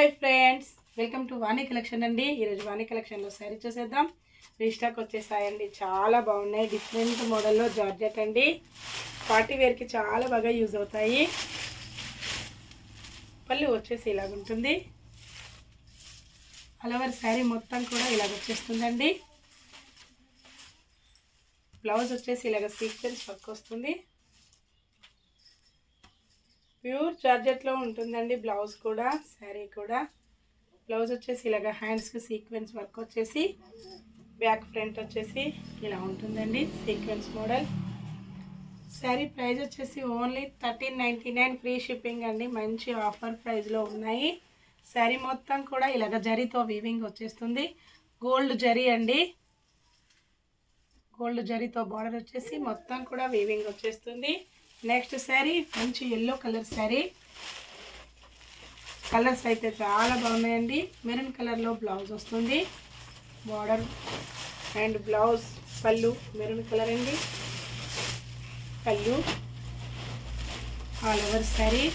Hi friends, welcome to Vani collection అండి. ఈరోజు వాణి కలెక్షన్లో శారీ చూసేద్దాం. రీస్టాక్ వచ్చేసాయండి. చాలా బాగున్నాయి. డిఫరెంట్ మోడల్లో జార్జెట్ అండి. పార్టీ వేర్కి చాలా బాగా యూజ్ అవుతాయి. పళ్ళు వచ్చేసి ఇలాగ ఉంటుంది. ఆల్ ఓవర్ శారీ మొత్తం కూడా ఇలాగ వచ్చేస్తుందండి. బ్లౌజ్ వచ్చేసి ఇలాగ సీక్వెన్స్ వర్క్ వస్తుంది. ప్యూర్ జార్జెట్లో ఉంటుందండి బ్లౌజ్ కూడా, శారీ కూడా. బ్లౌజ్ వచ్చేసి ఇలాగ హ్యాండ్స్కి సీక్వెన్స్ వర్క్ వచ్చేసి, బ్యాక్ ఫ్రంట్ వచ్చేసి ఇలా ఉంటుందండి సీక్వెన్స్ మోడల్. శారీ ప్రైస్ వచ్చేసి ఓన్లీ 1399 ఫ్రీ షిప్పింగ్ అండి. మంచి ఆఫర్ ప్రైస్లో ఉన్నాయి. శారీ మొత్తం కూడా ఇలాగ జరీతో వీవింగ్ వచ్చేస్తుంది. గోల్డ్ జరీ అండి. గోల్డ్ జరీతో బార్డర్ వచ్చేసి మొత్తం కూడా వీవింగ్ వచ్చేస్తుంది. నెక్స్ట్ శారీ మంచి ఎల్లో కలర్ శారీ. కలర్స్ అయితే చాలా బాగున్నాయండి. మెరూన్ కలర్లో బ్లౌజ్ వస్తుంది. బార్డర్ అండ్ బ్లౌజ్, పళ్ళు మెరూన్ కలర్ అండి. పళ్ళు all over sari.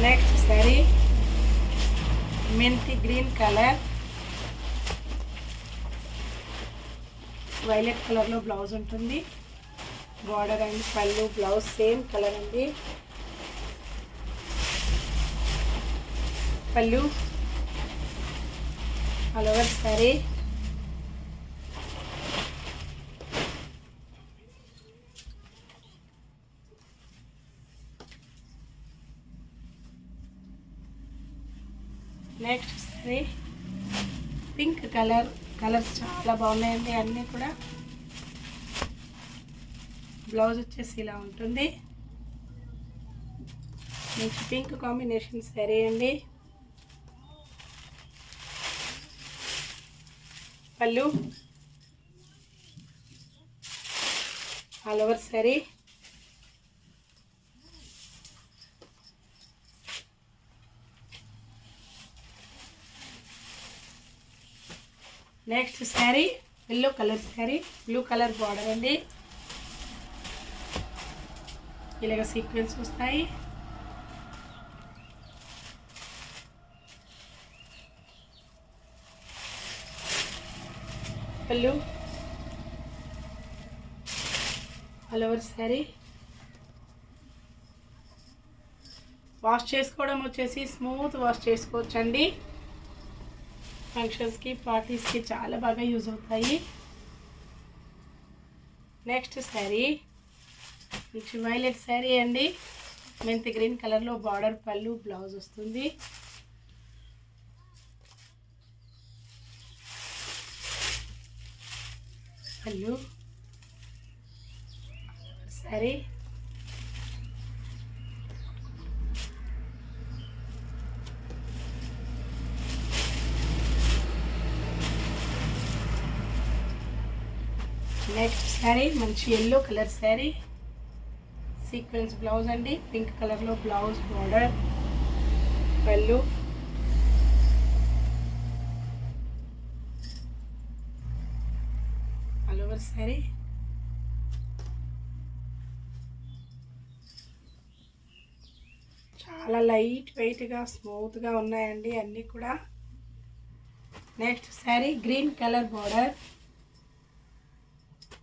Next sari మెంతి గ్రీన్ కలర్, వైలెట్ కలర్లో బ్లౌజ్ ఉంటుంది. బార్డర్ అండ్ పళ్ళు, బ్లౌజ్ సేమ్ కలర్ అండి. పళ్ళు all over sari. Next sari pink colour. Colours చాలా బాగున్నాయండి అన్నీ కూడా. బ్లౌజ్ వచ్చేసి ఇలా ఉంటుంది. మంచి పింక్ కాంబినేషన్ శారీ అండి. పళ్ళు all over sari. Next sari yellow colour sari, blue colour border అండి. ఇలాగ సీక్వెన్స్ వస్తాయి. పళ్ళు ఆల్ ఓవర్ శారీ. వాష్ చేసుకోవడం వచ్చేసి స్మూత్ వాష్ చేసుకోవచ్చండి. ఫంక్షన్స్కి, పార్టీస్కి చాలా బాగా యూజ్ అవుతాయి. నెక్స్ట్ శారీ మంచి వైలెట్ శారీ అండి. మెంతి గ్రీన్ కలర్లో బార్డర్, పళ్ళు, బ్లౌజ్ వస్తుంది. పళ్ళు శారీ. నెక్స్ట్ శారీ మంచి yellow colour sari, sequence blouse అండి. పింక్ కలర్లో బ్లౌజ్, బార్డర్, పళ్ళు ఆల్ ఓవర్ శారీ. చాలా లైట్ వెయిట్గా, స్మూత్గా ఉన్నాయండి అన్నీ కూడా. Next sari green colour border,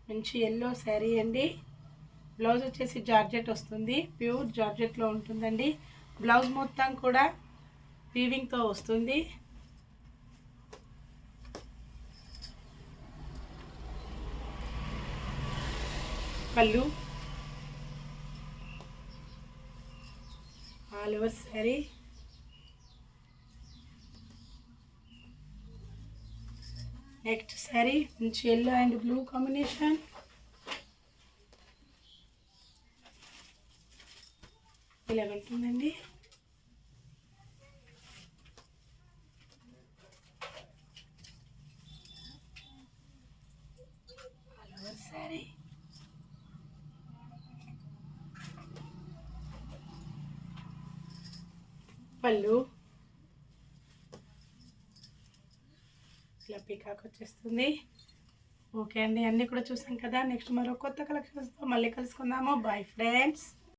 మంచి ఎల్లో శారీ అండి. బ్లౌజ్ వచ్చేసి జార్జెట్ వస్తుంది. ప్యూర్ జార్జెట్లో ఉంటుందండి. బ్లౌజ్ మొత్తం కూడా వీవింగ్తో వస్తుంది. పళ్ళు all over sari. Next sari మంచి ఎల్లో అండ్ బ్లూ కాంబినేషన్. ఇలాగ ఉంటుందండి. All over sari. పళ్ళు ఇలా పీకాక్ వచ్చేస్తుంది. ఓకే అండి, అన్నీ కూడా చూసాం కదా. నెక్స్ట్ మరో కొత్త కలెక్షన్స్తో మళ్ళీ కలుసుకుందాము. Bye friends.